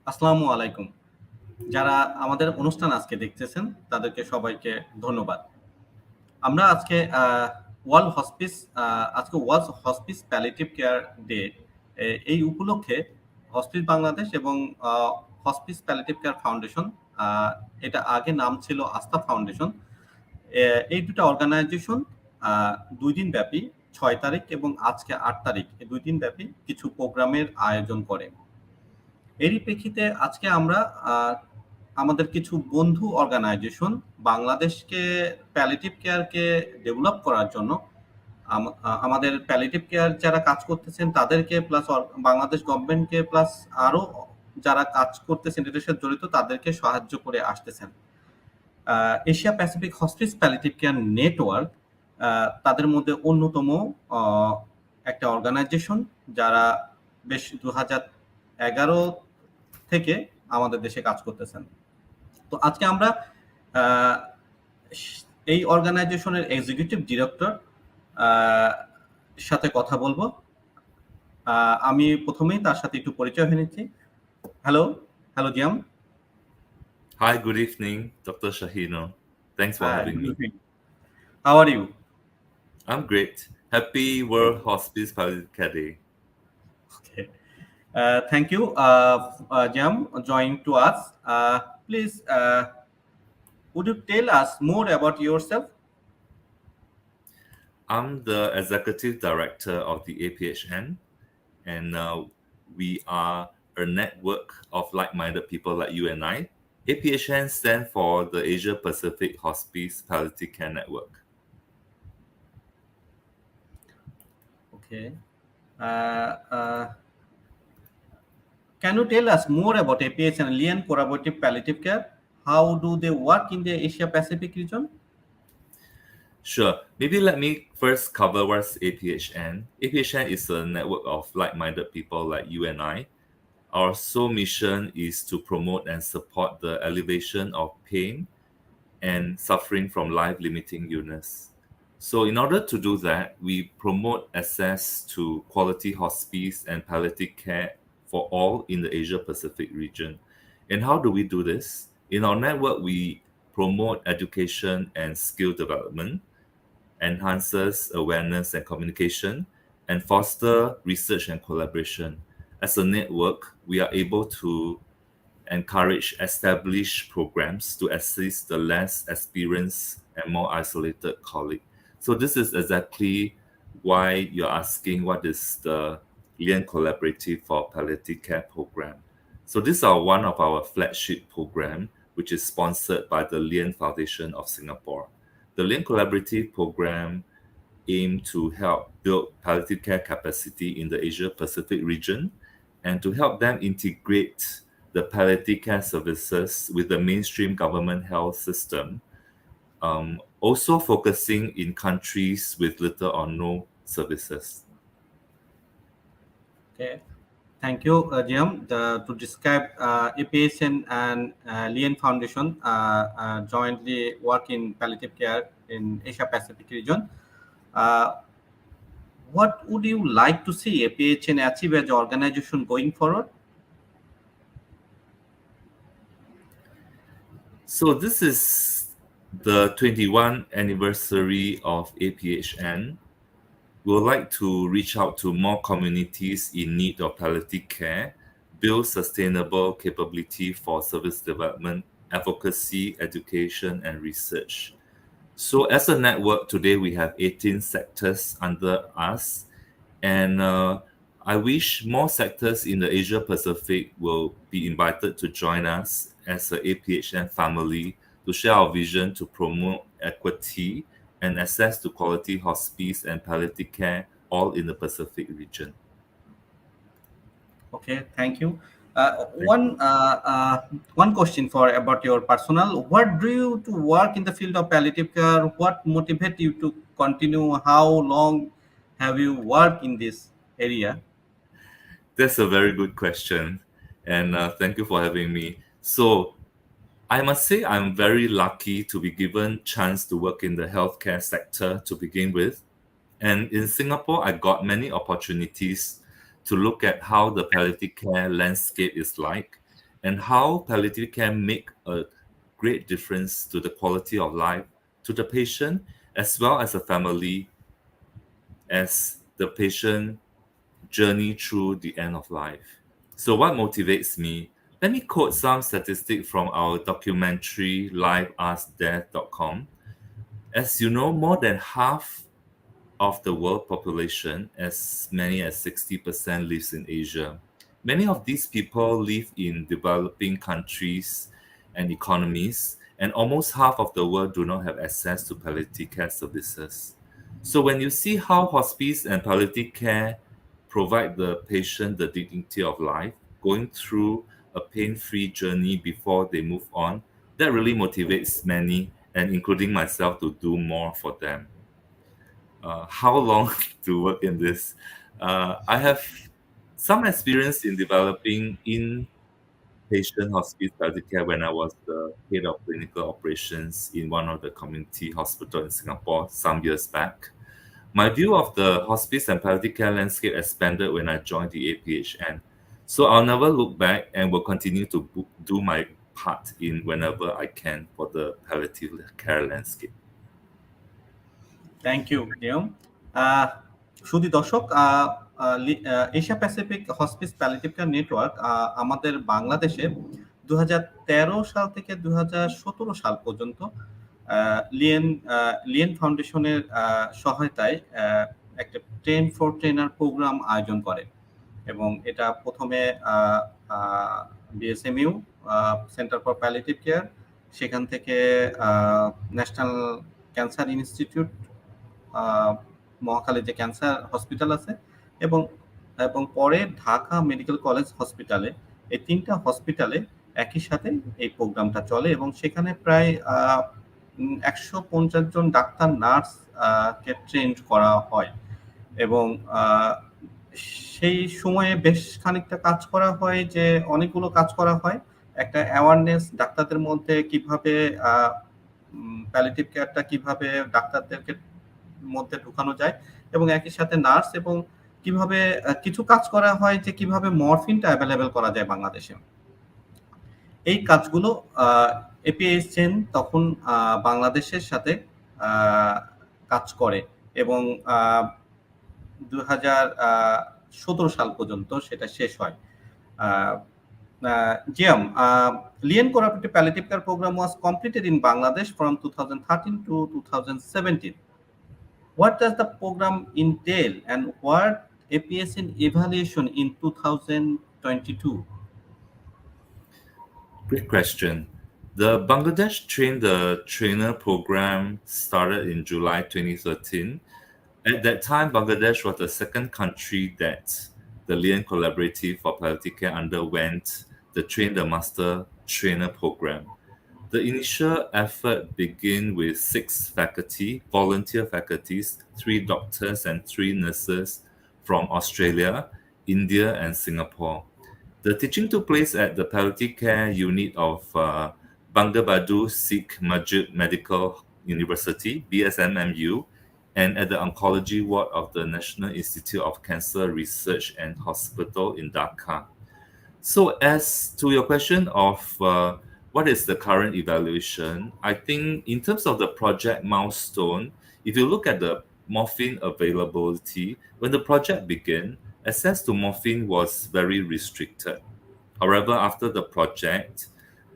আসসালামু আলাইকুম। যারা আমাদের অনুষ্ঠান আজকে দেখতেছেন তাদেরকে সবাইকে ধন্যবাদ। আমরা আজকে ওয়ার্ল্ড হসপিস আজকে world hospice palliative care day এই উপলক্ষে হসপিস বাংলাদেশ এবং আ হসপিস প্যালিয়েটিভ কেয়ার ফাউন্ডেশন আ এটা আগে নাম ছিল আস্থা ফাউন্ডেশন। এই ২ টা অর্গানাইজেশন আ ২ দিন ব্যাপী ৬ তারিখ এবং আজকে ৮ তারিখ এই ২ দিন ব্যাপী কিছু প্রোগ্রামের আয়োজন করে। এরই প্রেক্ষিতে আজকে আমরা আমাদের কিছু বন্ধু অর্গানাইজেশন বাংলাদেশকে প্যালিয়েটিভ কেয়ারকে ডেভেলপ করার জন্য আমাদের প্যালিয়েটিভ কেয়ার যারা কাজ করতেছেন তাদেরকে প্লাস বাংলাদেশ গভর্নমেন্টকে প্লাস আরো যারা কাজ করতেছেন এটার সাথে জড়িত তাদেরকে সাহায্য করে আসতেছেন। Asia Pacific hospice palliative care network তাদের মধ্যে অন্যতম একটা অর্গানাইজেশন যারা বেশ ২০১১ থেকে আমাদের দেশে কাজ করতেছেন। তো আজকে আমরা এই অর্গানাইজেশনের এক্সিকিউটিভ ডিরেক্টর সাথে কথা বলবো। আমি প্রথমেই তার সাথে একটু পরিচয় হয়ে নিচ্ছি। Hello জিয়াম। Hi, good evening, Dr. Shahino. Thanks for having me. How are you? I'm great. Happy World Hospice Palliative Day. Okay. Thank you, Jam, joining to us. Please, would you tell us more about yourself? I'm the Executive Director of the APHN, and we are a network of like-minded people like you and I. APHN stands for the Asia Pacific Hospice Palliative Care Network. Okay. Can you tell us more about APHN, Alien Collaborative Palliative Care? How do they work in the Asia Pacific region? Sure. Maybe let me first cover what's APHN. APHN is a network of like-minded people like you and I. Our sole mission is to promote and support the elevation of pain and suffering from life-limiting illness. So in order to do that, we promote access to quality hospice and palliative care for all in the Asia-Pacific region. And how do we do this? In our network, we promote education and skill development, enhances awareness and communication, and foster research and collaboration. As a network, we are able to encourage established programs to assist the less experienced and more isolated colleague. So this is exactly why you're asking what is the Lian Collaborative for Palliative Care program. So these are one of our flagship program, which is sponsored by the Lian Foundation of Singapore. The Lian Collaborative program aim to help build palliative care capacity in the Asia Pacific region and to help them integrate the palliative care services with the mainstream government health system, also focusing in countries with little or no services. Okay, thank you, Jiam, to describe APHN and Lian Foundation jointly work in palliative care in Asia Pacific region. What would you like to see APHN achieve as an organization going forward? So this is the 21st anniversary of APHN. We would like to reach out to more communities in need of palliative care, build sustainable capability for service development, advocacy, education, and research. So as a network, today we have 18 sectors under us, and I wish more sectors in the Asia Pacific will be invited to join us as a APHN family to share our vision to promote equity and access to quality hospice and palliative care all in the Pacific region. Okay, thank you. One question for about your personal. What drew you to work in the field of palliative care? What motivated you to continue? How long have you worked in this area? That's a very good question, and thank you for having me. So I must say I'm very lucky to be given chance to work in the healthcare sector to begin with. And in Singapore, I got many opportunities to look at how the palliative care landscape is like and how palliative care make a great difference to the quality of life to the patient as well as the family as the patient journey through the end of life. So what motivates me? Let me quote some statistics from our documentary liveasdeath.com. As you know, more than half of the world population, as many as 60%, lives in Asia. Many of these people live in developing countries and economies, and almost half of the world do not have access to palliative care services. So when you see how hospice and palliative care provide the patient the dignity of life, going through a pain-free journey before they move on, that really motivates many, and including myself, to do more for them. How long to work in this? I have some experience in developing inpatient hospice palliative care when I was the head of clinical operations in one of the community hospital in Singapore some years back. My view of the hospice and palliative care landscape expanded when I joined the APHN. So I'll never look back and will continue to do my part in whenever I can for the palliative care landscape. Thank you নিয়ম। শুধু দর্শক, Asia Pacific hospice palliative care network আমাদের বাংলাদেশে 2013 সাল থেকে 2017 সাল পর্যন্ত Leyen ফাউন্ডেশনের সহায়তায় একটা ট্রেন ফর ট্রেনার প্রোগ্রাম আয়োজন করে, এবং এটা প্রথমে BSMU centre for palliative care, সেখান থেকে ন্যাশনাল ক্যান্সার ইনস্টিটিউট মহাখালী যে ক্যান্সার হসপিটাল আছে, এবং এবং পরে ঢাকা মেডিকেল কলেজ হসপিটালে, এই তিনটা হসপিটালে একই সাথে এই প্রোগ্রামটা চলে, এবং সেখানে প্রায় 150 জন ডাক্তার নার্স কে ট্রেন করা হয়। এবং সেই সময়ে বেশ খানিকটা কাজ করা হয়, যে অনেকগুলো কাজ করা হয়। একটা অ্যাওয়ারনেস ডাক্তারদের মধ্যে, কিভাবে প্যালিয়েটিভ কেয়ারটা কিভাবে ডাক্তারদেরকে মধ্যে ঢুকানো যায়, এবং একই সাথে নার্স, এবং কিভাবে কিছু কাজ করা হয় যে কিভাবে মরফিনটা অ্যাভেলেবেল করা যায় বাংলাদেশে। এই কাজগুলো এপিএইচএন তখন বাংলাদেশের সাথে কাজ করে, এবং 2017 সাল পর্যন্ত সেটা শেষ হয়। Jiam, Lien Cooperative Palliative Care Program was completed in Bangladesh from 2013 to 2017. What does the program entail, and what APSN evaluation in 2022? Great question. The Bangladesh the Trainer program started in July 2013. At that time, Bangladesh was the second country that the Lien Collaborative for Palliative Care underwent the Train the Master Trainer program. The initial effort began with 6 faculty, volunteer faculties, 3 doctors and 3 nurses from Australia, India, and Singapore. The teaching took place at the Palliative Care Unit of Bangabadhu Sikh Masjid Medical University, BSMMU, and at the Oncology Ward of the National Institute of Cancer Research and Hospital in Dhaka. So as to your question of what is the current evaluation, I think in terms of the project milestone, if you look at the morphine availability, when the project began, access to morphine was very restricted. However, after the project,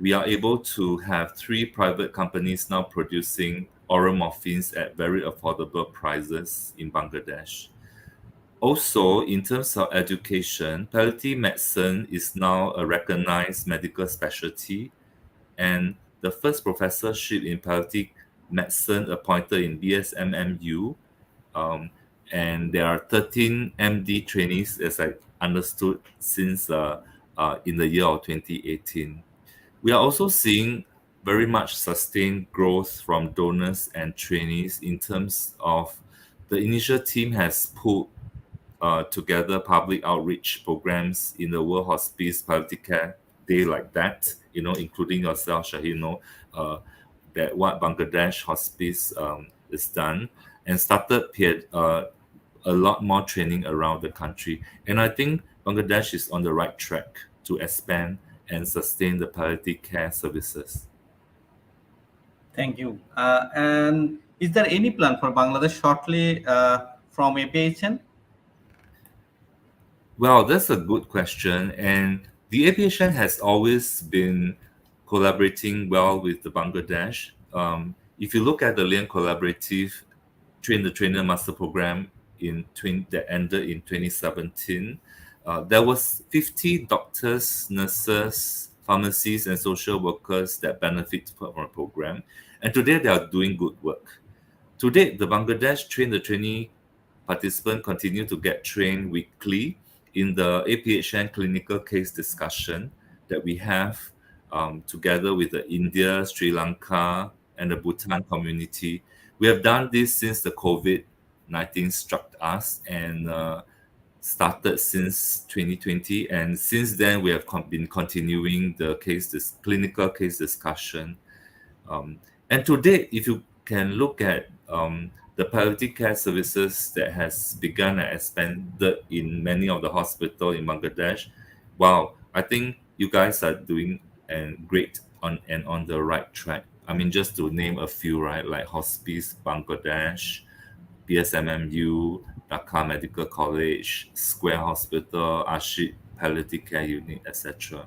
we are able to have 3 private companies now producing oral morphines at very affordable prices in Bangladesh. Also, in terms of education, palliative medicine is now a recognized medical specialty, and the first professorship in palliative medicine appointed in BSMMU, and there are 13 MD trainees, as I understood, since in the year of 2018. We are also seeing very much sustained growth from donors and trainees in terms of the initial team has pulled together public outreach programs in the World Hospice Palliative Care Day like that, including yourself, Shaheen, that what Bangladesh Hospice is done, and started a lot more training around the country. And I think Bangladesh is on the right track to expand and sustain the palliative care services. Thank you. And is there any plan for Bangladesh shortly from APHN? Well, that's a good question. And the aviation has always been collaborating well with the Bangladesh. If you look at the Lian Collaborative Train the Trainer Master Program that ended in 2017, there was 50 doctors, nurses, pharmacists, and social workers that benefit from the program. And today they are doing good work. To date, the Bangladesh Train the Trainee participants continue to get trained weekly in the APHN clinical case discussion that we have together with the India, Sri Lanka, and the Bhutan community. We have done this since the COVID-19 struck us and started since 2020. And since then, we have been continuing the clinical case discussion. And to date, if you can look at the palliative care services that has begun and expanded in many of the hospitals in Bangladesh, wow, I think you guys are doing great on the right track. I mean, just to name a few, right, like Hospice Bangladesh, BSMMU, Dhaka Medical College, Square Hospital, Ashit Palliative Care Unit, etc.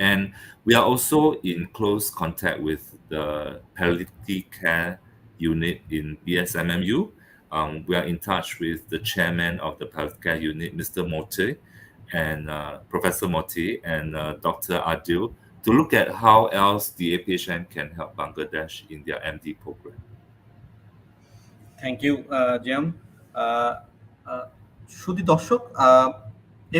And we are also in close contact with the palliative care unit in BSMMU. We are in touch with the chairman of the palliative care unit, Mr. Moti, and Professor Moti and Dr. Adil to look at how else the APHN can help Bangladesh in their MD program. Thank you জিয়াম। শুধু দর্শক,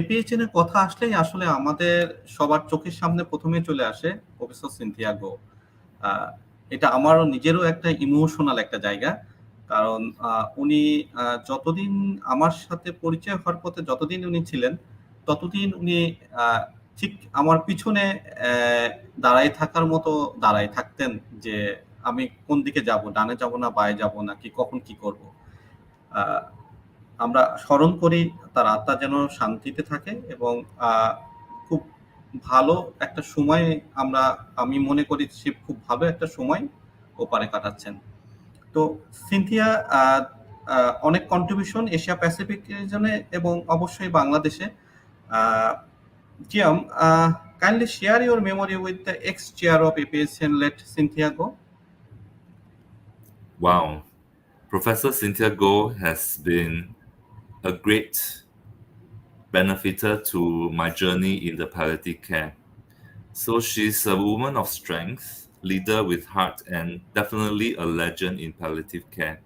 এপিএইচএন এর কথা আসলেই আসলে আমাদের সবার চোখের সামনে প্রথমে চলে আসে প্রফেসর সিনথিয়া গো। এটা আমারও নিজেরও একটা ইমোশনাল একটা জায়গা, কারণ উনি যতদিন আমার সাথে পরিচয় হওয়ার পথে যতদিন উনি ছিলেন, ততদিন উনি ঠিক আমার পিছনে দাঁড়ায় থাকার মতো দাঁড়ায় থাকতেন যে আমি কোন দিকে যাব, ডানে যাব না বায়ে যাব না, কি কখন কি করব। আমরা স্মরণ করি তার আত্মা যেন শান্তিতে থাকে এবং খুব ভালো একটা সময় আমি মনে করি সে খুব ভালো একটা সময় ওপারে কাটাচ্ছেন। তো সিনথিয়া অনেক কন্ট্রিবিউশন এশিয়া প্যাসিফিক রিজনে এবং অবশ্যই বাংলাদেশে। জিয়াম, kindly share your memory with the ex-chair of APHN, let Cynthia go. Wow, Professor Cynthia Go has been a great benefiter to my journey in the palliative care. So she's a woman of strength, leader with heart, and definitely a legend in palliative care.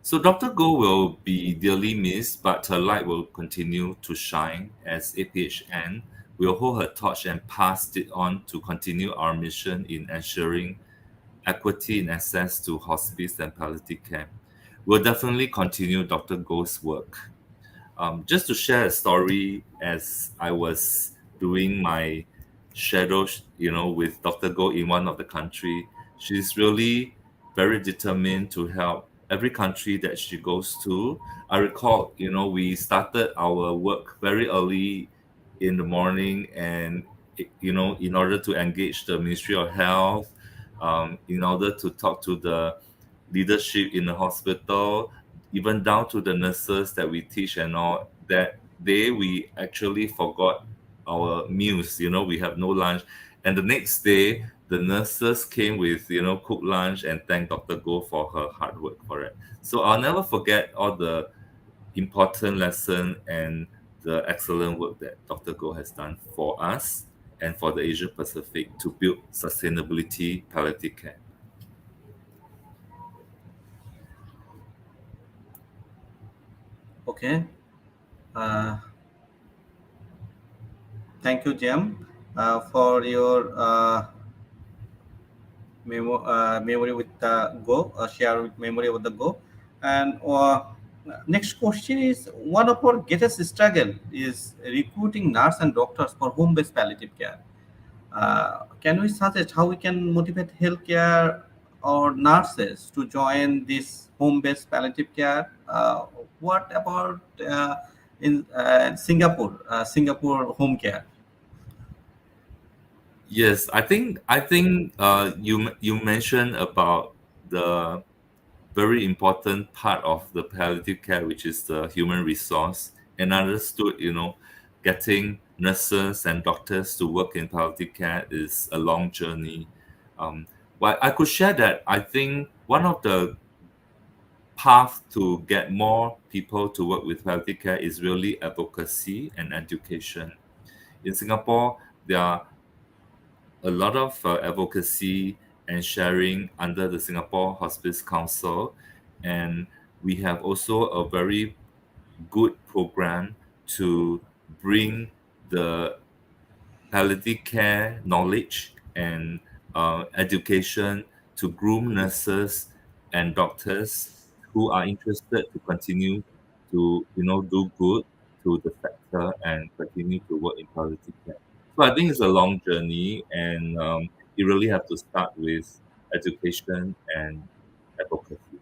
So Dr. Go will be dearly missed, but her light will continue to shine as APHN will hold her torch and pass it on to continue our mission in ensuring equity in access to hospice and palliative care. We'll definitely continue Dr. Go's work. Just to share a story, as I was doing my shadow, with Dr. Go in one of the country, she's really very determined to help every country that she goes to. I recall, we started our work very early in the morning, and in order to engage the Ministry of Health, in order to talk to the leadership in the hospital, even down to the nurses that we teach and all. That day we actually forgot our meals, we have no lunch. And the next day, the nurses came with, cooked lunch and thanked Dr. Go for her hard work for it. So I'll never forget all the important lesson and the excellent work that Dr. Go has done for us and for the Asia Pacific to build sustainability palliative care. Okay. Thank you, Jim, for your memory with the Go, share with memory with the Go. And next question is, one of our greatest struggle is recruiting nurse and doctors for home-based palliative care. Can we suggest how we can motivate healthcare or nurses to join this home-based palliative care? What about in Singapore home care? Yes, I think you mentioned about the very important part of the palliative care, which is the human resource, and understood, getting nurses and doctors to work in palliative care is a long journey. But I could share that I think one of the path to get more people to work with palliative care is really advocacy and education. In Singapore, there are a lot of advocacy and sharing under the Singapore Hospice Council, and we have also a very good program to bring the palliative care knowledge and education to groom nurses and doctors who are interested to continue to do good to the sector and continue to work in palliative care. So I think it's a long journey, and you really have to start with education and advocacy.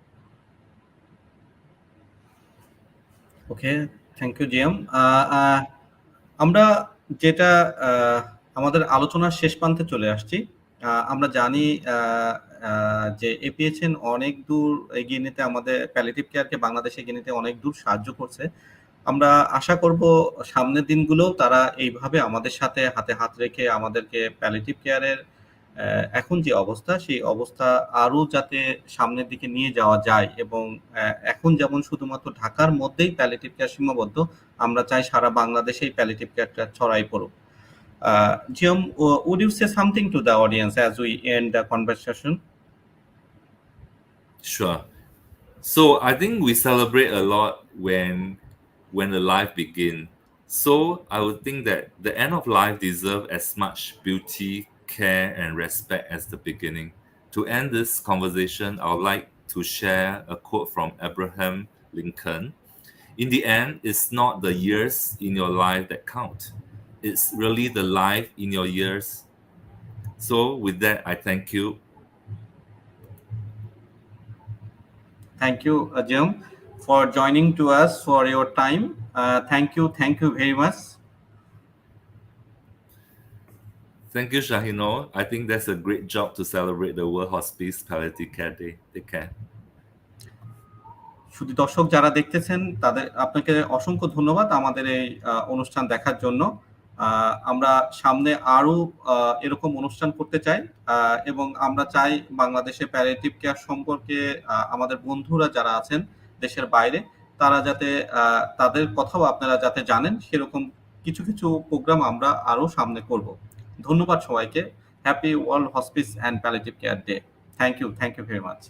Okay, thank you GM. আমরা যেটা আমাদের আলোচনার শেষ প্রান্তে চলে আসছি। আমরা জানি যে এপিএইচএন অনেক দূর এগিয়ে নিতে, আমাদের প্যালিয়েটিভ কেয়ারকে বাংলাদেশে এগিয়ে নিতে অনেক দূর সাহায্য করছে। আমরা আশা করব সামনের দিনগুলোও তারা এইভাবে আমাদের সাথে হাতে হাত রেখে আমাদেরকে প্যালিয়েটিভ কেয়ারের এখন যে অবস্থা, সেই অবস্থা আরো যাতে সামনের দিকে নিয়ে যাওয়া যায়, এবং এখন যেমন শুধুমাত্র ঢাকার মধ্যেই প্যালিয়েটিভ কেয়ার সীমাবদ্ধ, আমরা চাই সারা বাংলাদেশেই প্যালিয়েটিভ কেয়ারটা ছড়াই পড়ুক। Jim, would you say something to the audience as we end the conversation? Sure. So I think we celebrate a lot when the life begins. So I would think that the end of life deserves as much beauty, care, and respect as the beginning. To end this conversation, I would like to share a quote from Abraham Lincoln. In the end, it's not the years in your life that count. It's really the life in your years. So with that, I thank you. Thank you, Jim, for joining to us, for your time. Thank you very much. Thank you, Shahino. I think that's a great job to celebrate the World Hospice Palliative Care Day. Take care. শুধু দর্শক যারা দেখতেছেন তাদের আপনাকে অসংখ্য ধন্যবাদ আমাদের এই অনুষ্ঠান দেখার জন্য। আমরা সামনে আরো এরকম অনুষ্ঠান করতে চাই, এবং আমরা চাই বাংলাদেশে প্যালিয়েটিভ কেয়ার সম্পর্কে আমাদের বন্ধুরা যারা আছেন দেশের বাইরে, তারা যাতে তাদের কথাও আপনারা যাতে জানেন, সেরকম কিছু কিছু প্রোগ্রাম আমরা আরো সামনে করব। ধন্যবাদ সবাইকে। Happy world hospice and palliative care day. Thank you very much.